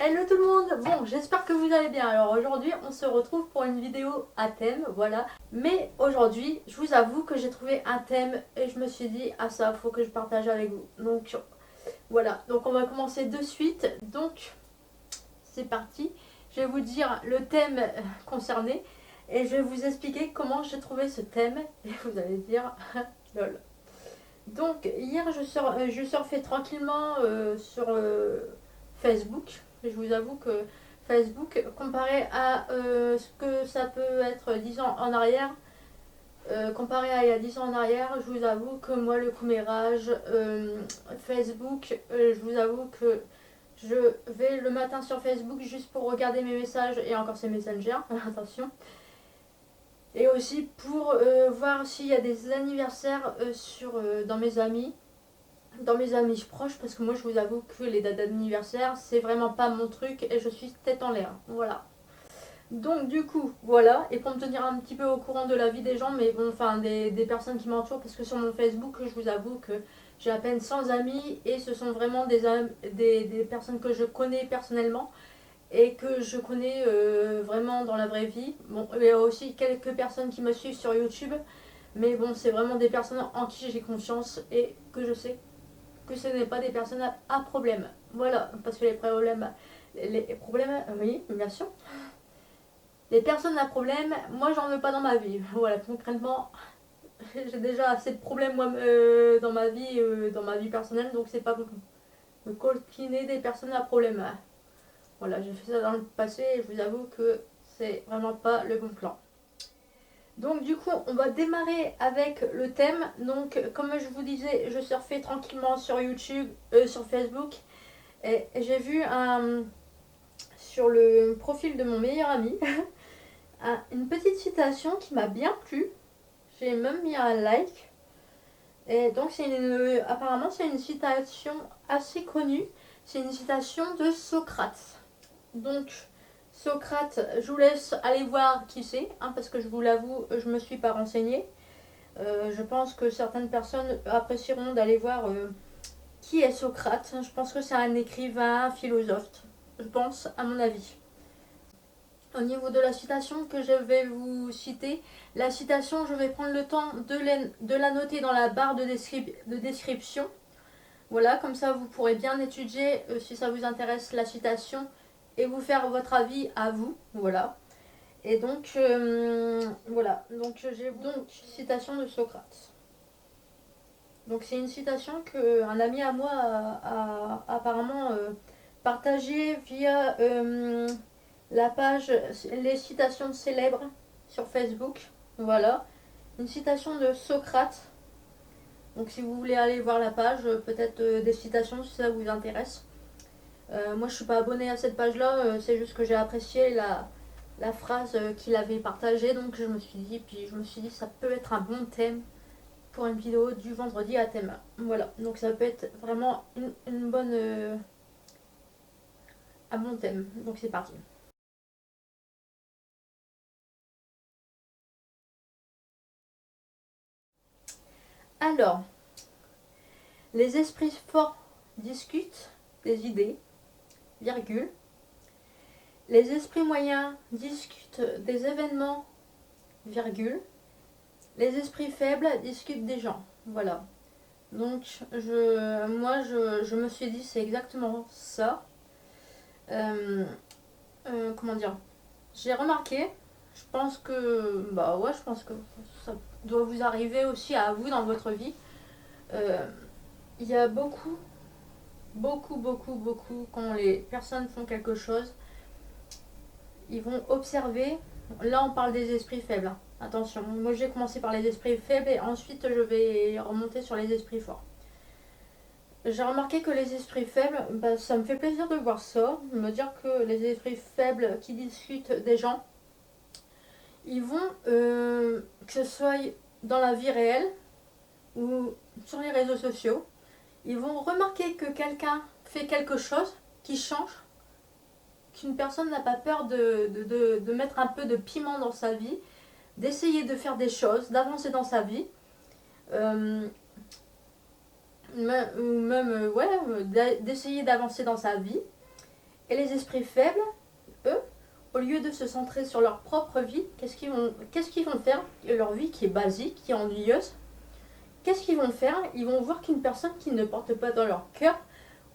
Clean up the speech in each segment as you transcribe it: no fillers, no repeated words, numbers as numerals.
Hello tout le monde. Bon, j'espère que vous allez bien. Alors aujourd'hui, on se retrouve pour une vidéo à thème, voilà. Mais aujourd'hui, je vous avoue que j'ai trouvé un thème et je me suis dit, ah ça, faut que je partage avec vous. Donc voilà, donc on va commencer de suite. Donc c'est parti. Je vais vous dire le thème concerné et je vais vous expliquer comment j'ai trouvé ce thème. Et vous allez dire, lol. Donc hier, je surfais tranquillement sur Facebook. Je vous avoue que Facebook, comparé à ce que ça peut être 10 ans en arrière, comparé à il y a 10 ans en arrière, je vous avoue que moi, le commérage, Facebook, je vous avoue que je vais le matin sur Facebook juste pour regarder mes messages et encore c'est Messenger, attention. Et aussi pour voir s'il y a des anniversaires dans mes amis. Dans mes amis proches, parce que moi je vous avoue que les dates d'anniversaire c'est vraiment pas mon truc et je suis tête en l'air, voilà. Donc du coup voilà, et pour me tenir un petit peu au courant de la vie des gens, mais bon, enfin des personnes qui m'entourent, parce que sur mon Facebook je vous avoue que j'ai à peine 100 amis et ce sont vraiment des personnes que je connais personnellement et que je connais vraiment dans la vraie vie. Bon, il y a aussi quelques personnes qui me suivent sur YouTube, mais bon, c'est vraiment des personnes en qui j'ai confiance et que je sais que ce n'est pas des personnes à problème. Voilà, parce que les problèmes, oui, bien sûr. Les personnes à problème, moi j'en veux pas dans ma vie. Voilà, concrètement, j'ai déjà assez de problèmes moi dans ma vie personnelle, donc c'est pas me coltiner des personnes à problème. Voilà, j'ai fait ça dans le passé et je vous avoue que c'est vraiment pas le bon plan. Donc du coup, on va démarrer avec le thème. Donc comme je vous disais, je surfais tranquillement sur YouTube, sur Facebook. Et j'ai vu sur le profil de mon meilleur ami une petite citation qui m'a bien plu. J'ai même mis un like. Et donc apparemment c'est une citation assez connue. C'est une citation de Socrate. Donc Socrate, je vous laisse aller voir qui c'est, hein, parce que je vous l'avoue, je me suis pas renseignée. Je pense que certaines personnes apprécieront d'aller voir qui est Socrate. Je pense que c'est un écrivain, philosophe. Je pense, à mon avis. Au niveau de la citation que je vais vous citer, la citation, je vais prendre le temps de la noter dans la barre de description. Voilà, comme ça vous pourrez bien étudier si ça vous intéresse la citation et vous faire votre avis à vous. Voilà. Et donc, voilà. Donc, j'ai donc citation de Socrate. Donc, c'est une citation qu'un ami à moi a apparemment partagée via la page Les citations célèbres sur Facebook. Voilà. Une citation de Socrate. Donc si vous voulez aller voir la page, peut-être des citations si ça vous intéresse. Moi je suis pas abonnée à cette page là, c'est juste que j'ai apprécié la phrase qu'il avait partagée. Donc je me suis dit ça peut être un bon thème pour une vidéo du vendredi à thème. Voilà, donc ça peut être vraiment une bonne... un bon thème. Donc c'est parti. Alors, les esprits forts discutent des idées, virgule. Les esprits moyens discutent des événements, virgule. Les esprits faibles discutent des gens. Voilà. Donc, je me suis dit, c'est exactement ça. Comment dire? J'ai remarqué, je pense que, bah ouais, je pense que ça doit vous arriver aussi à vous dans votre vie. Euh, Il y a beaucoup, quand les personnes font quelque chose, ils vont observer. Là, on parle des esprits faibles, hein. Attention, moi j'ai commencé par les esprits faibles et ensuite je vais remonter sur les esprits forts. J'ai remarqué que les esprits faibles, bah, ça me fait plaisir de voir ça, de me dire que les esprits faibles qui discutent des gens, ils vont, que ce soit dans la vie réelle ou sur les réseaux sociaux, ils vont remarquer que quelqu'un fait quelque chose qui change, qu'une personne n'a pas peur de mettre un peu de piment dans sa vie, d'essayer de faire des choses, d'avancer dans sa vie, euh, ou même ouais, d'essayer d'avancer dans sa vie. Et les esprits faibles, eux, au lieu de se centrer sur leur propre vie, qu'est-ce qu'ils vont faire? Leur vie qui est basique, qui est ennuyeuse. Qu'est-ce qu'ils vont faire? Ils vont voir qu'une personne qui ne porte pas dans leur cœur,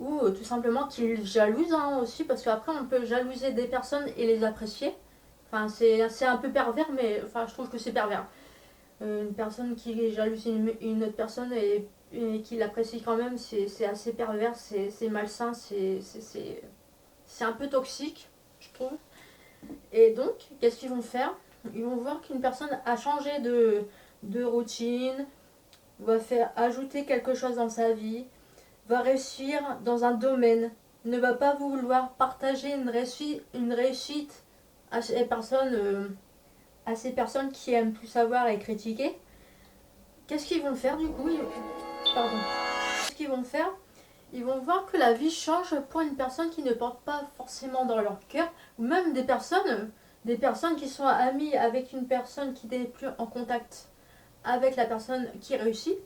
ou tout simplement qu'ils jalousent hein, aussi, parce qu'après on peut jalouser des personnes et les apprécier. Enfin, c'est un peu pervers, mais enfin, je trouve que c'est pervers. Une personne qui jalouse une autre personne et qui l'apprécie quand même, c'est assez pervers, c'est malsain, c'est un peu toxique, je trouve. Et donc, qu'est-ce qu'ils vont faire? Ils vont voir qu'une personne a changé de routine, va faire ajouter quelque chose dans sa vie, va réussir dans un domaine, ne va pas vouloir partager une réussite à ces personnes qui aiment tout savoir et critiquer. Qu'est-ce qu'ils vont faire du coup? Pardon. Qu'est-ce qu'ils vont faire? Ils vont voir que la vie change pour une personne qui ne porte pas forcément dans leur cœur, ou même des personnes qui sont amies avec une personne qui n'est plus en contact avec la personne qui réussit.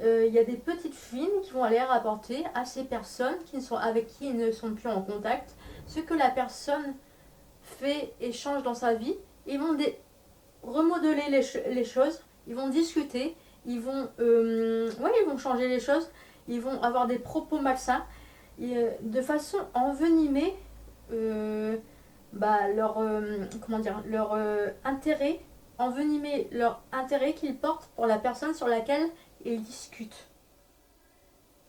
Il y a des petites fines qui vont aller rapporter à ces personnes avec qui ils ne sont plus en contact ce que la personne fait et change dans sa vie. Ils vont remodeler les choses, ils vont discuter, ils vont changer les choses, ils vont avoir des propos malsains de façon à envenimer leur intérêt, envenimer leur intérêt qu'ils portent pour la personne sur laquelle ils discutent.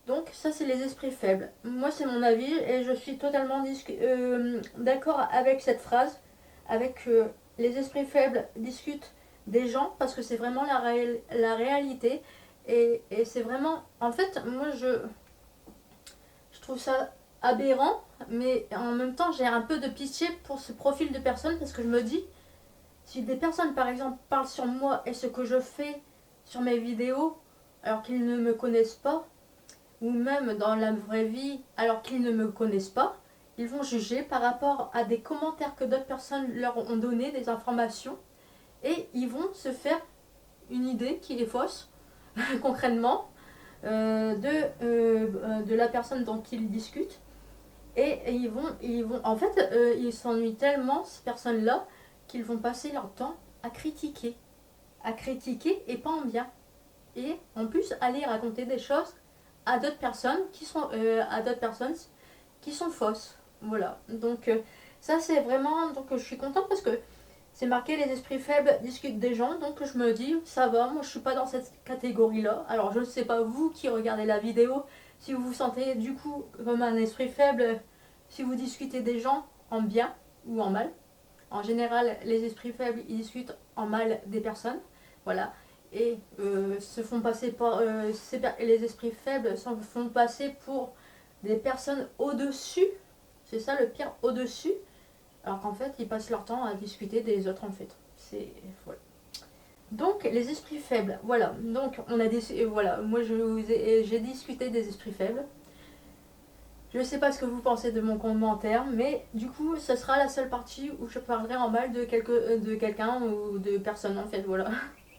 Donc ça c'est les esprits faibles. Moi c'est mon avis et je suis totalement d'accord avec cette phrase, avec les esprits faibles discutent des gens parce que c'est vraiment la réalité et c'est vraiment... En fait moi je trouve ça aberrant mais en même temps j'ai un peu de pitié pour ce profil de personnes parce que je me dis si des personnes par exemple parlent sur moi et ce que je fais sur mes vidéos alors qu'ils ne me connaissent pas, ou même dans la vraie vie alors qu'ils ne me connaissent pas, ils vont juger par rapport à des commentaires que d'autres personnes leur ont donné, des informations, et ils vont se faire une idée qui est fausse, concrètement, de la personne dont ils discutent. Et ils s'ennuient tellement, ces personnes-là, qu'ils vont passer leur temps à critiquer et pas en bien. Et en plus aller raconter des choses à d'autres personnes qui sont fausses. Voilà. Donc ça c'est vraiment donc je suis contente parce que c'est marqué les esprits faibles discutent des gens donc je me dis ça va, moi je suis pas dans cette catégorie là. Alors je ne sais pas vous qui regardez la vidéo si vous vous sentez du coup comme un esprit faible si vous discutez des gens en bien ou en mal. En général les esprits faibles ils discutent en mal des personnes. Voilà et se font passer par les esprits faibles se font passer pour des personnes au-dessus, c'est ça le pire, au-dessus, alors qu'en fait ils passent leur temps à discuter des autres en fait. C'est voilà. Donc les esprits faibles, voilà. Donc on a voilà, moi j'ai discuté des esprits faibles. Je ne sais pas ce que vous pensez de mon commentaire, mais du coup, ce sera la seule partie où je parlerai en mal de quelqu'un ou de personne en fait, voilà.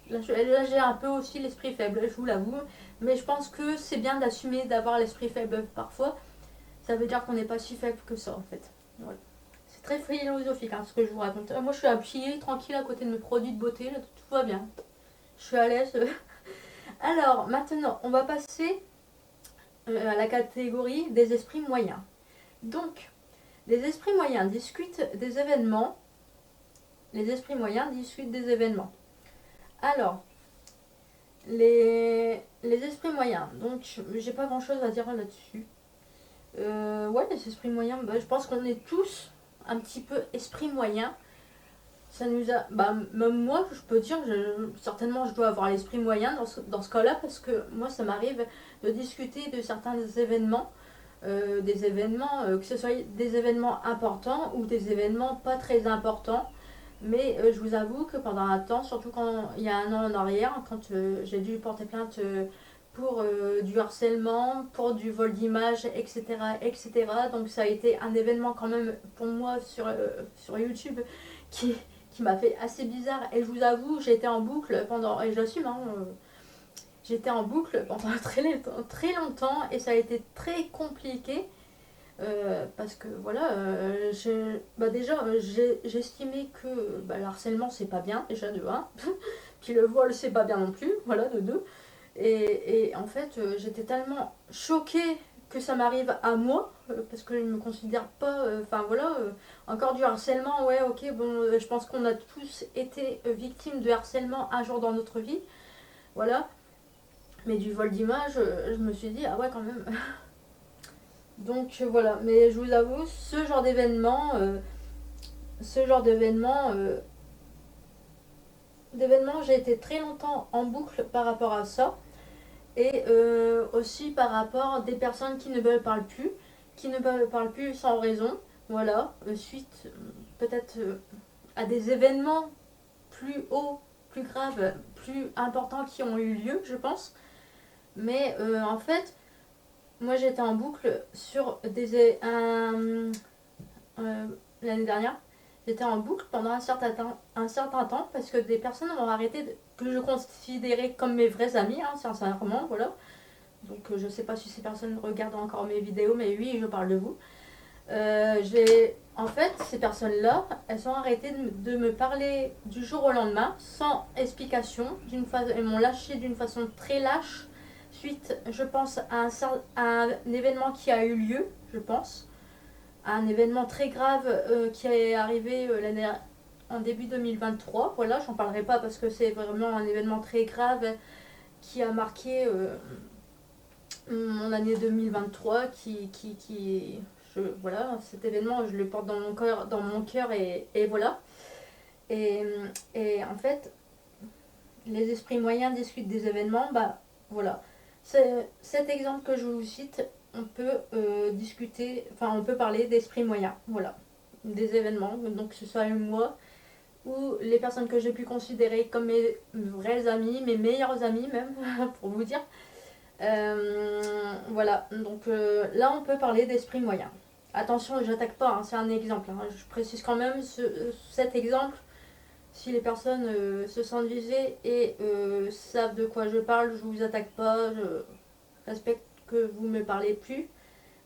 Là, j'ai un peu aussi l'esprit faible, je vous l'avoue. Mais je pense que c'est bien d'assumer d'avoir l'esprit faible parfois. Ça veut dire qu'on n'est pas si faible que ça, en fait. Voilà. C'est très philosophique, hein, ce que je vous raconte. Moi, je suis appuyée, tranquille, à côté de mes produits de beauté. Là, tout va bien. Je suis à l'aise. Alors, maintenant, on va passer à la catégorie des esprits moyens. Donc, les esprits moyens discutent des événements. Les esprits moyens discutent des événements. Alors, les esprits moyens, donc j'ai pas grand chose à dire là-dessus. Ouais, les esprits moyens, je pense qu'on est tous un petit peu esprits moyens. Ça nous a. Même moi, je peux dire, certainement je dois avoir l'esprit moyen dans ce cas-là, parce que moi, ça m'arrive de discuter de certains événements. Que ce soit des événements importants ou des événements pas très importants. Mais je vous avoue que pendant un temps, surtout quand il y a un an en arrière, quand j'ai dû porter plainte pour du harcèlement, pour du vol d'images, etc., etc. Donc ça a été un événement quand même pour moi sur YouTube qui m'a fait assez bizarre. Et je vous avoue, j'ai été en boucle pendant, et j'assume, hein, j'étais en boucle pendant très longtemps et ça a été très compliqué Parce que voilà, déjà j'estimais que le harcèlement c'est pas bien, déjà de un, puis le voile c'est pas bien non plus, voilà, de deux. Et en fait, j'étais tellement choquée que ça m'arrive à moi, parce que je ne me considère pas, enfin voilà, encore du harcèlement, ouais, ok, bon, je pense qu'on a tous été victimes de harcèlement un jour dans notre vie, voilà, mais du vol d'image, je me suis dit, ah ouais, quand même. Donc voilà, mais je vous avoue, ce genre d'événement, j'ai été très longtemps en boucle par rapport à ça. Et aussi par rapport à des personnes qui ne me parlent plus, qui ne me parlent plus sans raison, voilà, suite peut-être à des événements plus hauts, plus graves, plus importants qui ont eu lieu, je pense. Mais en fait, moi j'étais en boucle sur l'année dernière, j'étais en boucle pendant un certain temps parce que des personnes ont arrêté que je considérais comme mes vrais amis, hein, sincèrement, voilà. Donc je sais pas si ces personnes regardent encore mes vidéos, mais oui, je parle de vous. En fait, ces personnes-là, elles ont arrêté de me parler du jour au lendemain, sans explication. Elles m'ont lâché d'une façon très lâche, suite, je pense, à un événement qui a eu lieu, je pense. À un événement très grave qui est arrivé en début 2023. Voilà, j'en parlerai pas parce que c'est vraiment un événement très grave qui a marqué mon année 2023 voilà, cet événement je le porte dans mon cœur et voilà. Et, et en fait, les esprits moyens discutent des événements, bah voilà. Cet exemple que je vous cite, on peut on peut parler d'esprits moyens, voilà, des événements, donc que ce soit moi ou les personnes que j'ai pu considérer comme mes vrais amis, mes meilleurs amis même, pour vous dire. Voilà, donc là on peut parler d'esprit moyen. Attention, j'attaque pas, hein, c'est un exemple, hein. Je précise quand même cet exemple. Si les personnes se sentent visées et savent de quoi je parle, je vous attaque pas, je respecte que vous me parlez plus.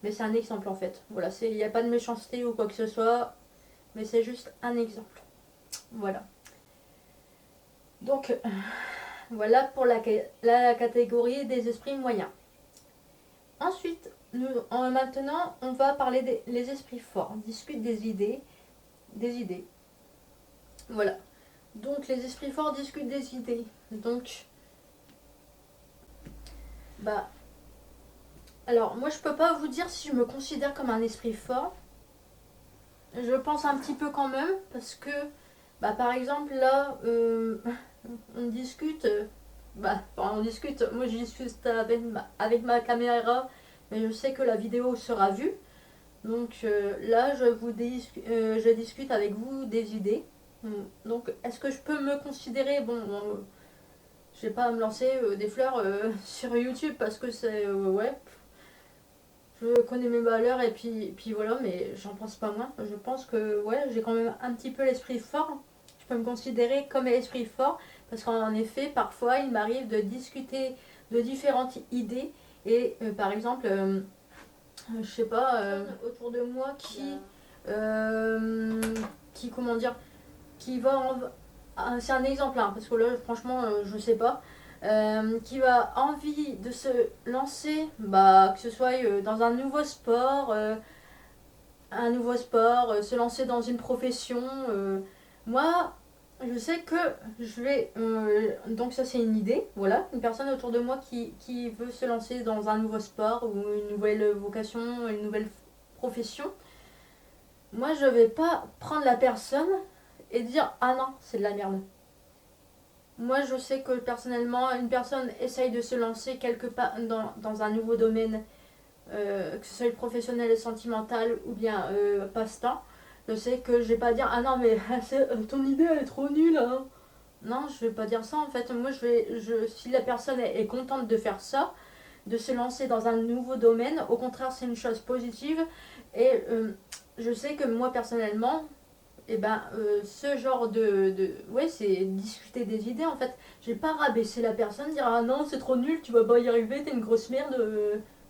Mais c'est un exemple en fait. Voilà, il n'y a pas de méchanceté ou quoi que ce soit, mais c'est juste un exemple. Voilà. Donc, voilà pour la catégorie des esprits moyens. Ensuite, maintenant, on va parler des esprits forts. On discute des idées. Des idées. Voilà. Donc, les esprits forts discutent des idées. Donc, bah. Alors, moi, je peux pas vous dire si je me considère comme un esprit fort. Je pense un petit peu quand même, parce que, bah, par exemple, là, on discute. On discute. Moi, je discute avec ma caméra, mais je sais que la vidéo sera vue. Donc là, je discute avec vous des idées. Donc, est-ce que je peux me considérer, je vais pas me lancer des fleurs sur YouTube parce que c'est, ouais, je connais mes valeurs et puis voilà, mais j'en pense pas moins. Je pense que, ouais, j'ai quand même un petit peu l'esprit fort. Je peux me considérer comme esprit fort parce qu'en effet, parfois, il m'arrive de discuter de différentes idées et par exemple, je sais pas, autour de moi comment dire, qui va c'est un exemple, hein, parce que là, franchement, je sais pas, qui va envie de se lancer, bah, que ce soit dans se lancer dans une profession. Moi, je sais que je vais. Donc, ça, c'est une idée, voilà. Une personne autour de moi qui veut se lancer dans un nouveau sport ou une nouvelle vocation, une nouvelle profession. Moi, je vais pas prendre la personne et dire ah non, c'est de la merde. Moi, je sais que personnellement, une personne essaye de se lancer quelque part dans un nouveau domaine, que ce soit professionnel et sentimental ou bien passe-temps. Je sais que je vais pas dire ah non, mais ton idée elle est trop nulle, hein. Non, je vais pas dire ça en fait. Moi, si la personne est contente de faire ça, de se lancer dans un nouveau domaine, au contraire, c'est une chose positive. Et je sais que moi personnellement, et ben ce genre ouais, c'est discuter des idées en fait. J'ai pas rabaissé la personne, dire ah non c'est trop nul, tu vas pas y arriver, t'es une grosse merde.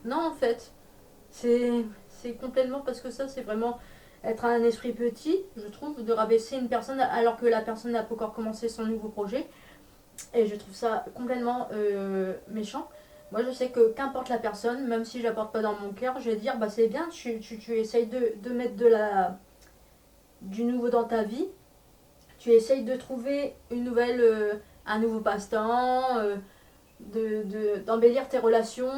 Non en fait, c'est c'est complètement parce que ça c'est vraiment être un esprit petit, je trouve, de rabaisser une personne alors que la personne n'a pas encore commencé son nouveau projet. Et je trouve ça complètement méchant. Moi, je sais que qu'importe la personne, même si j'apporte pas dans mon cœur, je vais dire bah c'est bien, tu essayes de mettre du nouveau dans ta vie. Tu essayes de trouver un nouveau passe-temps, d'embellir tes relations.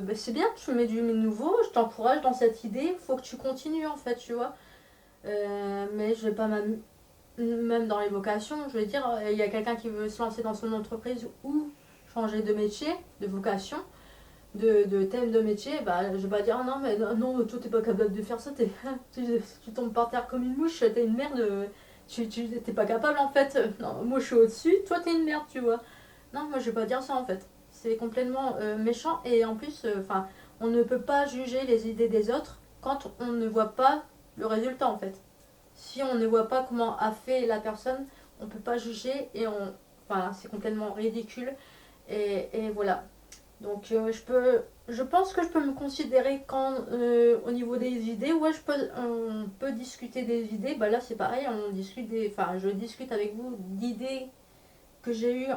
Bah, c'est bien, tu mets du nouveau, je t'encourage dans cette idée. Faut que tu continues en fait, tu vois. Mais je vais pas même dans les vocations, je veux dire, il y a quelqu'un qui veut se lancer dans son entreprise ou changer de métier, de vocation, de thème de métier, bah, je vais pas dire ah non, mais non, toi t'es pas capable de faire ça, tu tombes par terre comme une mouche, t'es une merde, tu t'es pas capable en fait. Non, moi je suis au-dessus, toi t'es une merde, tu vois. Non, moi je vais pas dire ça en fait. C'est complètement méchant et en plus, enfin, on ne peut pas juger les idées des autres quand on ne voit pas le résultat en fait. Si on ne voit pas comment a fait la personne, on peut pas juger et enfin, c'est complètement ridicule. Et voilà. Donc je pense que je peux me considérer quand au niveau des idées, ouais, on peut discuter des idées. Bah là c'est pareil, enfin je discute avec vous d'idées que j'ai eues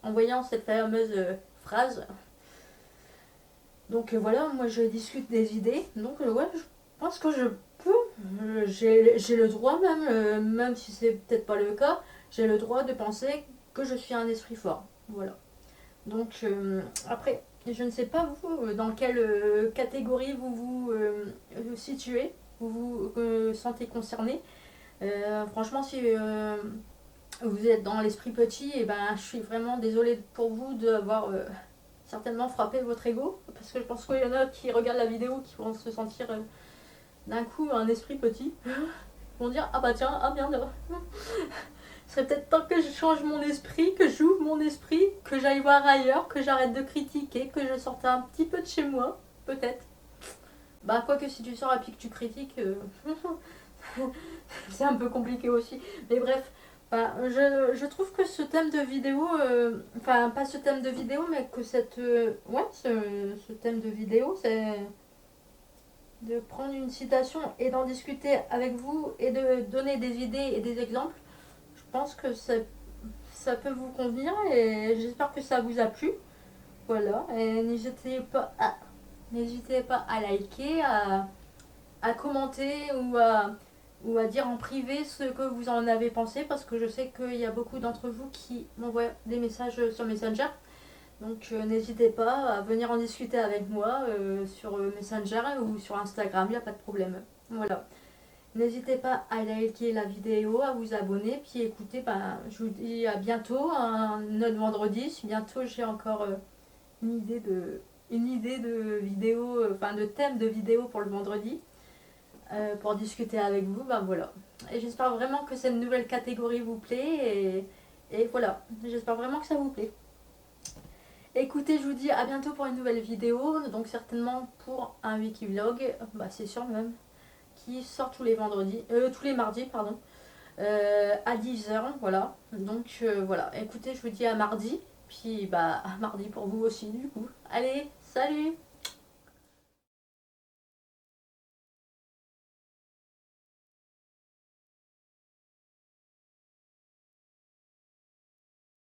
en voyant cette fameuse phrase. Donc voilà, moi je discute des idées. Donc ouais, je pense que je peux. J'ai le droit même, même si c'est peut-être pas le cas, j'ai le droit de penser que je suis un esprit fort. Voilà. Donc après, je ne sais pas vous, dans quelle catégorie vous situez, vous vous sentez concerné. Franchement, si vous êtes dans l'esprit petit, et ben je suis vraiment désolée pour vous d'avoir certainement frappé votre ego, parce que je pense qu'il y en a qui regardent la vidéo qui vont se sentir d'un coup un esprit petit. Ils vont dire ah bah tiens, ah merde, ce serait peut-être temps que je change mon esprit, que j'ouvre mon esprit, que j'aille voir ailleurs, que j'arrête de critiquer, que je sorte un petit peu de chez moi, peut-être. Bah quoique si tu sors et puis que tu critiques, c'est un peu compliqué aussi. Mais bref, bah, je trouve que ce thème de vidéo, enfin pas ce thème de vidéo, mais que ce thème de vidéo, c'est de prendre une citation et d'en discuter avec vous et de donner des idées et des exemples. Je pense que ça peut vous convenir et j'espère que ça vous a plu. Voilà, et n'hésitez pas à liker, à commenter ou à dire en privé ce que vous en avez pensé parce que je sais qu'il y a beaucoup d'entre vous qui m'envoient des messages sur Messenger. Donc n'hésitez pas à venir en discuter avec moi sur Messenger ou sur Instagram, il n'y a pas de problème. Voilà. N'hésitez pas à liker la vidéo, à vous abonner, puis écoutez, ben, je vous dis à bientôt, un autre vendredi. Bientôt j'ai encore une idée de vidéo, enfin de thème de vidéo pour le vendredi, pour discuter avec vous, ben voilà. Et j'espère vraiment que cette nouvelle catégorie vous plaît, et voilà, j'espère vraiment que ça vous plaît. Écoutez, je vous dis à bientôt pour une nouvelle vidéo, donc certainement pour un Wikivlog, bah c'est sûr même, qui sort tous les mardis, pardon, à 10h, voilà. Donc voilà, écoutez, je vous dis à mardi, puis bah à mardi pour vous aussi du coup. Allez, salut!